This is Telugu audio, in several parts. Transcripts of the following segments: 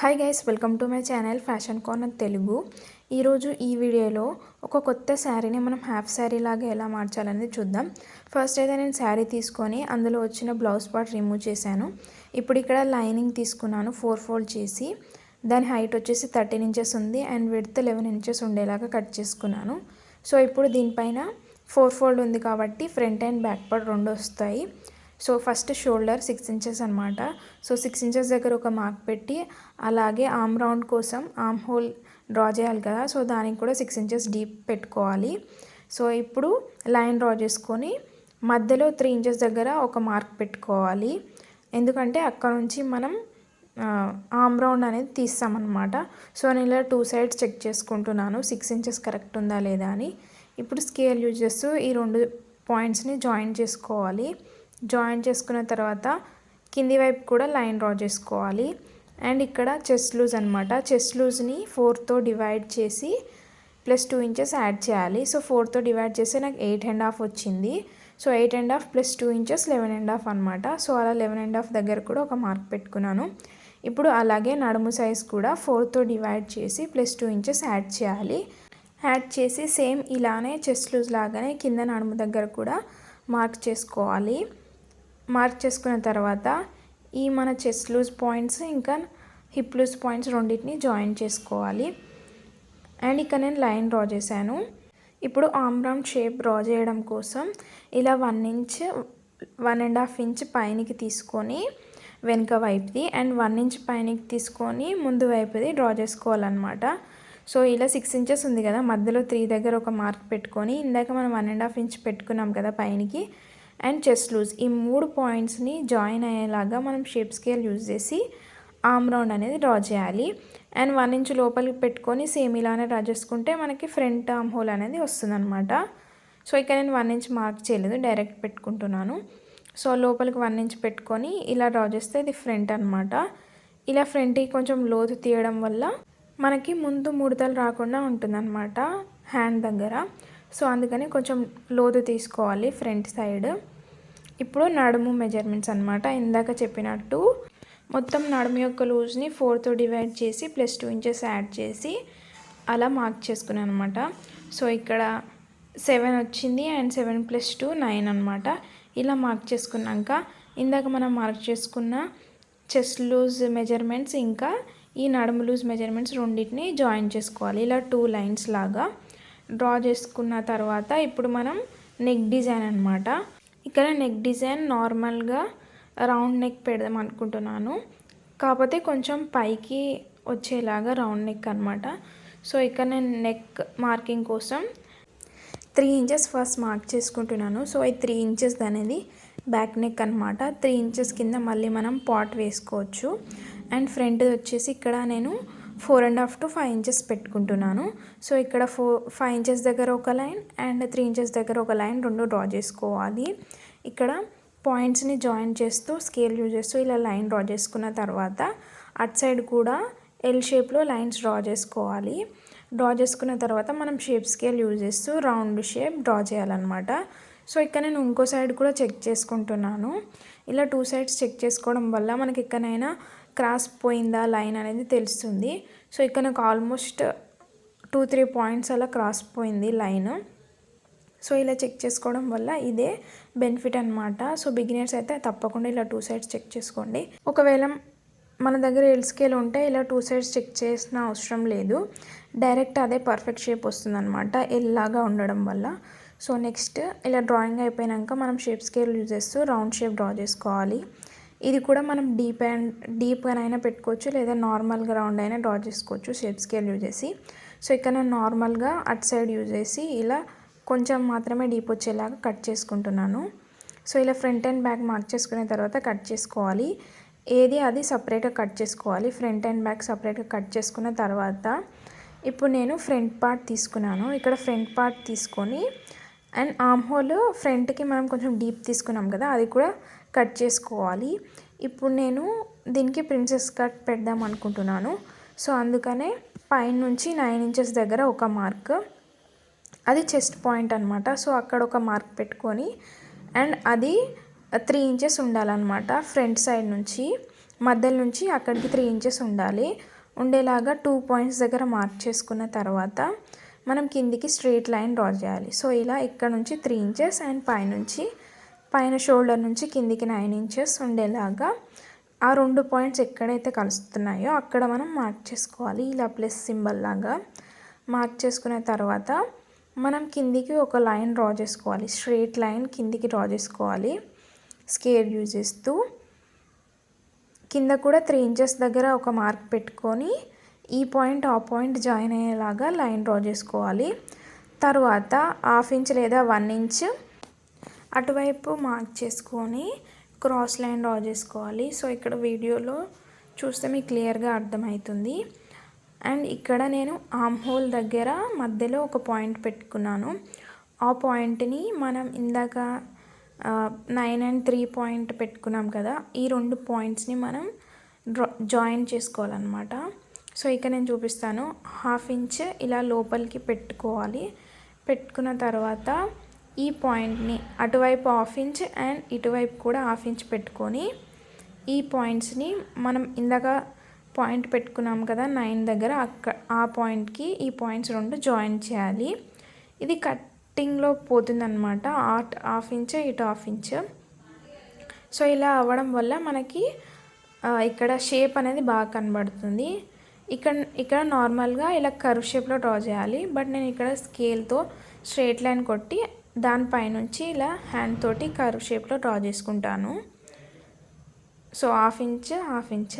Hi guys, welcome to my channel fashion corner Telugu. ఈరోజు ఈ వీడియోలో ఒక కొత్త శారీని మనం హాఫ్ శారీ లాగా ఎలా మార్చాలనేది చూద్దాం. ఫస్ట్ అయితే నేను శారీ తీసుకొని అందులో వచ్చిన బ్లౌజ్ పార్ట్ రిమూవ్ చేశాను. ఇప్పుడు ఇక్కడ లైనింగ్ తీసుకున్నాను 4 ఫోల్డ్ చేసి. దాని హైట్ వచ్చేసి 13 ఇంచెస్ ఉంది అండ్ విడ్త్ 11 ఇంచెస్ ఉండేలాగా కట్ చేసుకున్నాను. సో ఇప్పుడు దీనిపైన 4 ఫోల్డ్ ఉంది కాబట్టి ఫ్రంట్ అండ్ బ్యాక్ పార్ట్ రెండు వస్తాయి. సో ఫస్ట్ షోల్డర్ 6 ఇంచెస్ అనమాట. సో 6 ఇంచెస్ దగ్గర ఒక మార్క్ పెట్టి అలాగే ఆర్మ్ రౌండ్ కోసం ఆర్మ్ హోల్ డ్రా చేయాలి కదా, సో దానికి కూడా 6 ఇంచెస్ డీప్ పెట్టుకోవాలి. సో ఇప్పుడు లైన్ డ్రా చేసుకొని మధ్యలో 3 ఇంచెస్ దగ్గర ఒక మార్క్ పెట్టుకోవాలి. ఎందుకంటే అక్కడ నుంచి మనం ఆర్మ్ రౌండ్ అనేది తీస్తామన్నమాట. సో నేను ఇలా 2 సైడ్స్ చెక్ చేసుకుంటున్నాను 6 ఇంచెస్ కరెక్ట్ ఉందా లేదా అని. ఇప్పుడు స్కేల్ యూజ్ చేస్తూ ఈ 2 పాయింట్స్ని జాయిన్ చేసుకోవాలి. జాయిన్ చేసుకున్న తర్వాత కింది వైపు కూడా లైన్ డ్రా చేసుకోవాలి. అండ్ ఇక్కడ చెస్ట్ లూజ్ అనమాట. చెస్ట్ లూజ్ని 4తో డివైడ్ చేసి ప్లస్ 2 ఇంచెస్ యాడ్ చేయాలి. సో 4తో డివైడ్ చేస్తే నాకు 8.5 వచ్చింది. సో 8.5 ప్లస్ 2 ఇంచెస్ 11.5 అనమాట. సో అలా 11.5 దగ్గర కూడా ఒక మార్క్ పెట్టుకున్నాను. ఇప్పుడు అలాగే నడుము సైజ్ కూడా 4తో డివైడ్ చేసి ప్లస్ 2 ఇంచెస్ యాడ్ చేయాలి. యాడ్ చేసి సేమ్ ఇలానే చెస్ట్ లూజ్ లాగానే కింద నడుము దగ్గర కూడా మార్క్ చేసుకోవాలి. మార్క్ చేసుకున్న తర్వాత ఈ మన చెస్ట్ లూజ్ పాయింట్స్ ఇంకా హిప్ లూజ్ పాయింట్స్ రెండింటిని జాయిన్ చేసుకోవాలి. అండ్ ఇక్కడ నేను లైన్ డ్రా చేశాను. ఇప్పుడు ఆర్మ్ రౌండ్ షేప్ డ్రా చేయడం కోసం ఇలా 1 ఇంచ్ 1.5 ఇంచ్ పైనకి తీసుకొని వెనుక వైపుది అండ్ 1 ఇంచ్ పైనకి తీసుకొని ముందు వైపుది డ్రా చేసుకోవాలన్నమాట. సో ఇలా 6 ఇంచెస్ ఉంది కదా, మధ్యలో 3 దగ్గర ఒక మార్క్ పెట్టుకొని ఇందాక మనం 1.5 ఇంచ్ పెట్టుకున్నాం కదా పైనకి అండ్ చెస్ట్ లూజ్ ఈ 3 పాయింట్స్ని జాయిన్ అయ్యేలాగా మనం షేప్ స్కేల్ యూజ్ చేసి ఆర్మ్ రౌండ్ అనేది డ్రా చేయాలి. అండ్ 1 ఇంచ్ లోపలికి పెట్టుకొని సేమ్ ఇలానే డ్రా చేసుకుంటే మనకి ఫ్రంట్ ఆర్మ్ హోల్ అనేది వస్తుందన్నమాట. సో ఇక్కడ నేను 1 ఇంచ్ మార్క్ చేయలేదు, డైరెక్ట్ పెట్టుకుంటున్నాను. సో లోపలికి 1 ఇంచ్ పెట్టుకొని ఇలా డ్రా చేస్తే ఇది ఫ్రంట్ అనమాట. ఇలా ఫ్రంట్కి కొంచెం లోతు తీయడం వల్ల మనకి ముందు ముడతలు రాకుండా ఉంటుందన్నమాట హ్యాండ్ దగ్గర. సో అందుకని కొంచెం లోతు తీసుకోవాలి ఫ్రంట్ సైడ్. ఇప్పుడు నడుము మెజర్మెంట్స్ అనమాట. ఇందాక చెప్పినట్టు మొత్తం నడుము యొక్క లూజ్ని 4తో డివైడ్ చేసి ప్లస్ 2 ఇంచెస్ యాడ్ చేసి అలా మార్క్ చేసుకున్నాను అనమాట. సో ఇక్కడ 7 వచ్చింది అండ్ 7 + 2 9 అనమాట. ఇలా మార్క్ చేసుకున్నాక ఇందాక మనం మార్క్ చేసుకున్న చెస్ట్ లూజ్ మెజర్మెంట్స్ ఇంకా ఈ నడుము లూజ్ మెజర్మెంట్స్ రెండింటిని జాయిన్ చేసుకోవాలి. ఇలా 2 లైన్స్ లాగా డ్రా చేసుకున్న తర్వాత ఇప్పుడు మనం నెక్ డిజైన్ అనమాట. ఇక్కడ నెక్ డిజైన్ నార్మల్గా రౌండ్ నెక్ పెడదాం అనుకుంటున్నాను, కాకపోతే కొంచెం పైకి వచ్చేలాగా రౌండ్ నెక్ అనమాట. సో ఇక్కడ నేను నెక్ మార్కింగ్ కోసం 3 ఇంచెస్ ఫస్ట్ మార్క్ చేసుకుంటున్నాను. సో ఈ 3 ఇంచెస్ అనేది బ్యాక్ నెక్ అనమాట. 3 ఇంచెస్ కింద మళ్ళీ మనం పాట్ వేసుకోవచ్చు. అండ్ ఫ్రంట్ వచ్చేసి ఇక్కడ నేను 4.5 to 5 ఇంచెస్ పెట్టుకుంటున్నాను. సో ఇక్కడ 5 ఇంచెస్ దగ్గర ఒక లైన్ అండ్ 3 ఇంచెస్ దగ్గర ఒక లైన్ రెండు డ్రా చేసుకోవాలి. ఇక్కడ పాయింట్స్ని జాయిన్ చేస్తూ స్కేల్ యూజ్ చేస్తూ ఇలా లైన్ డ్రా చేసుకున్న తర్వాత అట్ సైడ్ కూడా ఎల్ షేప్లో లైన్స్ డ్రా చేసుకోవాలి. డ్రా చేసుకున్న తర్వాత మనం షేప్ స్కేల్ యూజ్ చేస్తూ రౌండ్ షేప్ డ్రా చేయాలన్నమాట. సో ఇక్కడ నేను ఇంకో సైడ్ కూడా చెక్ చేసుకుంటున్నాను. ఇలా 2 సైడ్స్ చెక్ చేసుకోవడం వల్ల మనకి ఎక్కడైనా క్రాస్ పోయిందా లైన్ అనేది తెలుస్తుంది. సో ఇక్కడ నాకు ఆల్మోస్ట్ 2-3 పాయింట్స్ అలా క్రాస్ పోయింది లైన్. సో ఇలా చెక్ చేసుకోవడం వల్ల ఇదే బెనిఫిట్ అనమాట. సో బిగినర్స్ అయితే తప్పకుండా ఇలా 2 సైడ్స్ చెక్ చేసుకోండి. ఒకవేళ మన దగ్గర ఎల్ స్కేల్ ఉంటే ఇలా 2 సైడ్స్ చెక్ చేసిన అవసరం లేదు, డైరెక్ట్ అదే పర్ఫెక్ట్ షేప్ వస్తుందన్నమాట ఎల్ లాగా ఉండడం వల్ల. సో నెక్స్ట్ ఇలా డ్రాయింగ్ అయిపోయాక మనం షేప్ స్కేల్ యూజ్ చేస్తూ రౌండ్ షేప్ డ్రా చేసుకోవాలి. ఇది కూడా మనం డీప్గానైనా పెట్టుకోవచ్చు లేదా నార్మల్గా రౌండ్ అయినా డ్రా చేసుకోవచ్చు షేప్ స్కేల్ యూజ్ చేసి. సో ఇక్కడ నేను నార్మల్గా అట్ సైడ్ యూజ్ చేసి ఇలా కొంచెం మాత్రమే డీప్ వచ్చేలాగా కట్ చేసుకుంటున్నాను. సో ఇలా ఫ్రంట్ అండ్ బ్యాక్ మార్క్ చేసుకున్న తర్వాత కట్ చేసుకోవాలి. ఏది అది సపరేట్గా కట్ చేసుకోవాలి. ఫ్రంట్ అండ్ బ్యాక్ సపరేట్గా కట్ చేసుకున్న తర్వాత ఇప్పుడు నేను ఫ్రంట్ పార్ట్ తీసుకున్నాను. ఇక్కడ ఫ్రంట్ పార్ట్ తీసుకొని అండ్ ఆర్మ్ హోల్ ఫ్రంట్కి మనం కొంచెం డీప్ తీసుకున్నాం కదా, అది కూడా కట్ చేసుకోవాలి. ఇప్పుడు నేను దీనికి ప్రిన్సెస్ కట్ పెడదాం అనుకుంటున్నాను. సో అందుకనే పైన నుంచి 9 ఇంచెస్ దగ్గర ఒక మార్క్, అది చెస్ట్ పాయింట్ అనమాట. సో అక్కడ ఒక మార్క్ పెట్టుకొని అండ్ అది 3 ఇంచెస్ ఉండాలన్నమాట ఫ్రంట్ సైడ్ నుంచి. మధ్యలో నుంచి అక్కడికి 3 ఇంచెస్ ఉండేలాగా 2 పాయింట్స్ దగ్గర మార్క్ చేసుకున్న తర్వాత మనం కిందికి స్ట్రెయిట్ లైన్ డ్రా చేయాలి. సో ఇలా ఇక్కడ నుంచి 3 ఇంచెస్ అండ్ పైన షోల్డర్ నుంచి కిందికి 9 ఇంచెస్ ఉండేలాగా ఆ 2 పాయింట్స్ ఎక్కడైతే కలుస్తున్నాయో అక్కడ మనం మార్క్ చేసుకోవాలి. ఇలా ప్లస్ సింబల్ లాగా మార్క్ చేసుకున్న తర్వాత మనం కిందికి ఒక లైన్ డ్రా చేసుకోవాలి. స్ట్రెయిట్ లైన్ కిందికి డ్రా చేసుకోవాలి స్కేల్ యూజ్ చేస్తూ. కింద కూడా 3 ఇంచెస్ దగ్గర ఒక మార్క్ పెట్టుకొని ఈ పాయింట్ ఆ పాయింట్ జాయిన్ అయ్యేలాగా లైన్ డ్రా చేసుకోవాలి. తర్వాత 1/2 ఇంచ్ లేదా 1 ఇంచ్ అటువైపు మార్క్ చేసుకొని క్రాస్ లైన్ డ్రా చేసుకోవాలి. సో ఇక్కడ వీడియోలో చూస్తే మీకు క్లియర్గా అర్థమవుతుంది. అండ్ ఇక్కడ నేను ఆర్మ్ హోల్ దగ్గర మధ్యలో ఒక పాయింట్ పెట్టుకున్నాను. ఆ పాయింట్ని మనం ఇందాక 9 and 3 పాయింట్ పెట్టుకున్నాం కదా, ఈ 2 పాయింట్స్ని మనం జాయిన్ చేసుకోవాలన్నమాట. సో ఇక్కడ నేను చూపిస్తాను. 1/2 ఇంచ్ ఇలా లోపలికి పెట్టుకోవాలి. పెట్టుకున్న తర్వాత ఈ పాయింట్ని అటువైపు 1/2 ఇంచ్ అండ్ ఇటువైపు కూడా 1/2 ఇంచ్ పెట్టుకొని ఈ పాయింట్స్ని మనం ఇందాక పాయింట్ పెట్టుకున్నాం కదా 9 దగ్గర, ఆ పాయింట్కి ఈ పాయింట్స్ 2 జాయిన్ చేయాలి. ఇది కట్టింగ్లో పోతుందన్నమాట. 1/2 ఇంచ్ ఇటు 1/2 ఇంచ్. సో ఇలా అవ్వడం వల్ల మనకి ఇక్కడ షేప్ అనేది బాగా కనబడుతుంది. ఇక్కడ నార్మల్గా ఇలా కర్వ్ షేప్లో డ్రా చేయాలి. బట్ నేను ఇక్కడ స్కేల్తో స్ట్రెయిట్ లైన్ కొట్టి దానిపైనుంచి ఇలా హ్యాండ్ తోటి కర్వ్ షేప్లో డ్రా చేసుకుంటాను. So 1/2 inch 1/2 inch.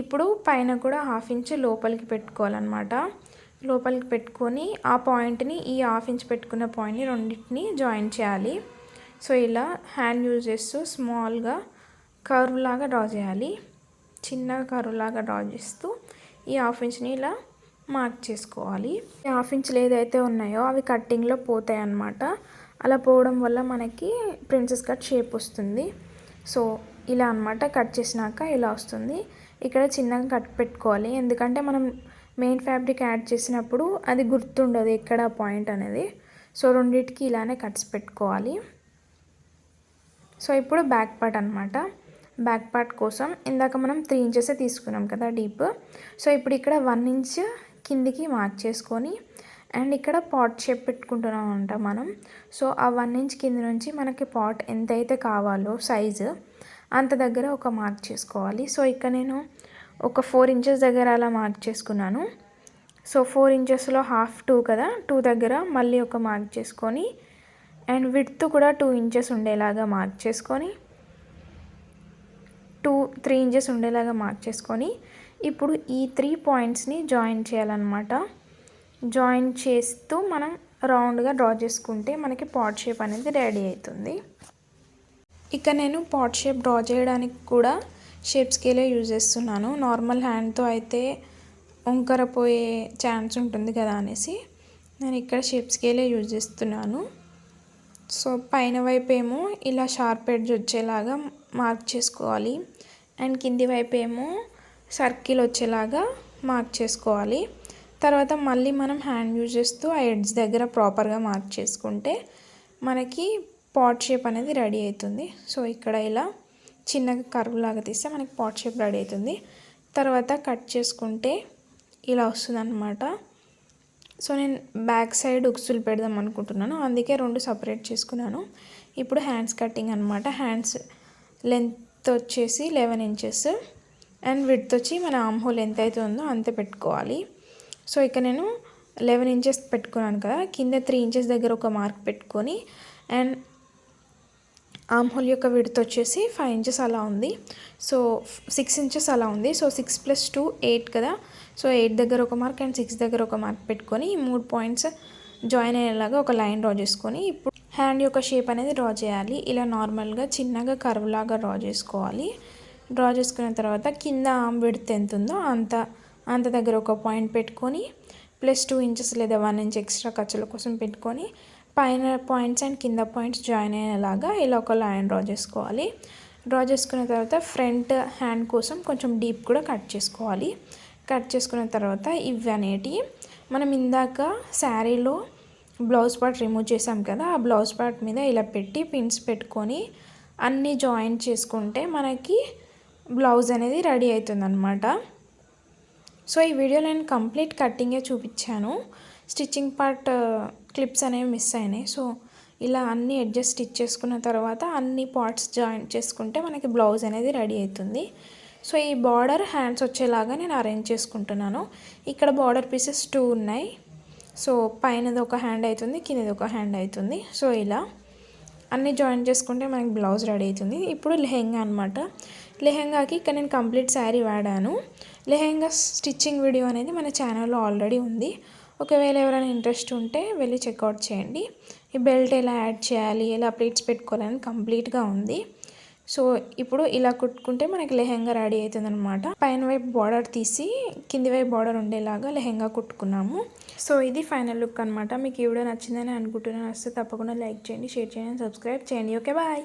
ఇప్పుడు పైన కూడా 1/2 ఇంచ్ లోపలికి పెట్టుకోవాలన్నమాట. లోపలికి పెట్టుకొని ఆ పాయింట్ని ఈ 1/2 ఇంచ్ పెట్టుకున్న పాయింట్ని రెండింటిని జాయిన్ చేయాలి. సో ఇలా హ్యాండ్ యూజ్ చేస్తూ స్మాల్గా కర్వ్ లాగా డ్రా చేయాలి. చిన్న కర్వ్ లాగా డ్రా చేస్తూ ఈ 1/2 ఇంచ్ని ఇలా మార్క్ చేసుకోవాలి. ఈ 1/2 ఇంచ్లు ఏదైతే ఉన్నాయో అవి కట్టింగ్లో పోతాయి అన్నమాట. అలా పోవడం వల్ల మనకి ప్రిన్సెస్ కట్ షేప్ వస్తుంది. సో ఇలా అన్నమాట. కట్ చేసినాక ఇలా వస్తుంది. ఇక్కడ చిన్నగా కట్ పెట్టుకోవాలి, ఎందుకంటే మనం మెయిన్ ఫ్యాబ్రిక్ యాడ్ చేసినప్పుడు అది గుర్తుండదు ఎక్కడ పాయింట్ అనేది. సో రెండింటికి ఇలానే కట్స్ పెట్టుకోవాలి. సో ఇప్పుడు బ్యాక్ పార్ట్ అనమాట. బ్యాక్ పార్ట్ కోసం ఇందాక మనం 3 ఇంచెస్ తీసుకున్నాం కదా డీప్. సో ఇప్పుడు ఇక్కడ 1 ఇంచ్ కిందికి మార్క్ చేసుకొని అండ్ ఇక్కడ పాట్ షేప్ పెట్టుకుంటున్నాం అంట మనం. సో ఆ 1 ఇంచ్ కింద నుంచి మనకి పాట్ ఎంతైతే కావాలో సైజు అంత దగ్గర ఒక మార్క్ చేసుకోవాలి. సో ఇక్కడ నేను ఒక 4 ఇంచెస్ దగ్గర అలా మార్క్ చేసుకున్నాను. సో 4 ఇంచెస్లో హాఫ్ 2 కదా, 2 దగ్గర మళ్ళీ ఒక మార్క్ చేసుకొని అండ్ విడ్త్ కూడా 2 ఇంచెస్ ఉండేలాగా మార్క్ చేసుకొని 3 ఇంచెస్ ఉండేలాగా మార్క్ చేసుకొని ఇప్పుడు ఈ 3 పాయింట్స్ని జాయిన్ చేయాలన్నమాట. జాయిన్ చేస్తూ మనం రౌండ్గా డ్రా చేసుకుంటే మనకి పాట్ షేప్ అనేది రెడీ అవుతుంది. ఇక నేను పాట్ షేప్ డ్రా చేయడానికి కూడా షేప్ స్కేలే యూజ్ చేస్తున్నాను. నార్మల్ హ్యాండ్తో అయితే వంకరపోయే ఛాన్స్ ఉంటుంది కదా అనేసి నేను ఇక్కడ షేప్ స్కేలే యూజ్ చేస్తున్నాను. సో పైన వైపు ఏమో ఇలా షార్ప్ ఎడ్జ్ వచ్చేలాగా మార్క్ చేసుకోవాలి అండ్ కింది వైపు ఏమో సర్కిల్ వచ్చేలాగా మార్క్ చేసుకోవాలి. తర్వాత మళ్ళీ మనం హ్యాండ్ యూజ్ చేస్తూ ఆ ఎడ్జ్ దగ్గర ప్రాపర్గా మార్క్ చేసుకుంటే మనకి పాట్ షేప్ అనేది రెడీ అవుతుంది. సో ఇక్కడ ఇలా చిన్నగా కర్వ్ లాగా తీస్తే మనకి పాట్ షేప్ రెడీ అవుతుంది. తర్వాత కట్ చేసుకుంటే ఇలా వస్తుంది అన్నమాట. సో నేను బ్యాక్ సైడ్ ఉక్సులు పెడదాం అనుకుంటున్నాను, అందుకే 2 సపరేట్ చేసుకున్నాను. ఇప్పుడు హ్యాండ్స్ కటింగ్ అనమాట. హ్యాండ్స్ లెంత్ వచ్చేసి 11 ఇంచెస్ అండ్ విడ్త్ వచ్చి మన ఆర్మ్ హోల్ ఎంత అయితే ఉందో అంతే పెట్టుకోవాలి. సో ఇక్కడ నేను 11 ఇంచెస్ పెట్టుకున్నాను కదా, కింద 3 ఇంచెస్ దగ్గర ఒక మార్క్ పెట్టుకొని అండ్ ఆర్మ్ హోల్ యొక్క విడ్త్ వచ్చేసి 5 ఇంచెస్ అలా ఉంది. సో 6 ఇంచెస్ అలా ఉంది. సో 6 + 2 8 కదా. సో 8 దగ్గర ఒక మార్క్ అండ్ 6 దగ్గర ఒక మార్క్ పెట్టుకొని ఈ 3 పాయింట్స్ జాయిన్ అయ్యేలాగా ఒక లైన్ డ్రా చేసుకొని ఇప్పుడు హ్యాండ్ యొక్క షేప్ అనేది డ్రా చేయాలి. ఇలా నార్మల్గా చిన్నగా కర్వ్ లాగా డ్రా చేసుకోవాలి. డ్రా చేసుకున్న తర్వాత కింద ఆర్మ్ విడ్త్ ఎంత ఉందో అంత దగ్గర ఒక పాయింట్ పెట్టుకొని +2 ఇంచెస్ లేదా 1 ఇంచ్ ఎక్స్ట్రా ఖర్చుల కోసం పెట్టుకొని పైన పాయింట్స్ అండ్ కింద పాయింట్స్ జాయిన్ అయ్యేలాగా ఇలా ఒక లైన్ డ్రా చేసుకోవాలి. డ్రా చేసుకున్న తర్వాత ఫ్రంట్ హ్యాండ్ కోసం కొంచెం డీప్ కూడా కట్ చేసుకోవాలి. కట్ చేసుకున్న తర్వాత ఇవి అనేటివి మనం ఇందాక శారీలో బ్లౌజ్ పార్ట్ రిమూవ్ చేసాం కదా, ఆ బ్లౌజ్ పార్ట్ మీద ఇలా పెట్టి పిన్స్ పెట్టుకొని అన్నీ జాయిన్ చేసుకుంటే మనకి బ్లౌజ్ అనేది రెడీ అవుతుందన్నమాట. సో ఈ వీడియోలో నేను కంప్లీట్ కట్టింగే చూపించాను. స్టిచ్చింగ్ పార్ట్ క్లిప్స్ అనేవి మిస్ అయినాయి. సో ఇలా అన్ని ఎడ్జెస్ స్టిచ్ చేసుకున్న తర్వాత అన్ని పార్ట్స్ జాయింట్ చేసుకుంటే మనకి బ్లౌజ్ అనేది రెడీ అవుతుంది. సో ఈ బార్డర్ హ్యాండ్స్ వచ్చేలాగా నేను అరేంజ్ చేసుకుంటున్నాను. ఇక్కడ బార్డర్ పీసెస్ 2 ఉన్నాయి. సో పైనది ఒక హ్యాండ్ అవుతుంది, కిందది ఒక హ్యాండ్ అవుతుంది. సో ఇలా అన్నీ జాయిన్ చేసుకుంటే మనకి బ్లౌజ్ రెడీ అవుతుంది. ఇప్పుడు లెహెంగా అనమాట. లెహెంగాకి ఇక్కడ నేను కంప్లీట్ శారీ వాడాను. లెహెంగా స్టిచ్చింగ్ వీడియో అనేది మన ఛానల్లో ఆల్రెడీ ఉంది. ఒకవేళ ఎవరైనా ఇంట్రెస్ట్ ఉంటే వెళ్ళి చెక్అవుట్ చేయండి. ఈ బెల్ట్ ఎలా యాడ్ చేయాలి, ఎలా ప్లీట్స్ పెట్టుకోవాలని కంప్లీట్గా ఉంది. సో ఇప్పుడు ఇలా కుట్టుకుంటే మనకి లెహెంగా రెడీ అవుతుంది అనమాట. పైన వైపు బార్డర్ తీసి కింది వైపు బార్డర్ ఉండేలాగా లెహెంగా కుట్టుకున్నాము. సో ఇది ఫైనల్ లుక్ అనమాట. మీకు ఈ వీడియో నచ్చిందని అనుకుంటున్నాను. వస్తే తప్పకుండా లైక్ చేయండి, షేర్ చేయండి, సబ్స్క్రైబ్ చేయండి. Okay bye.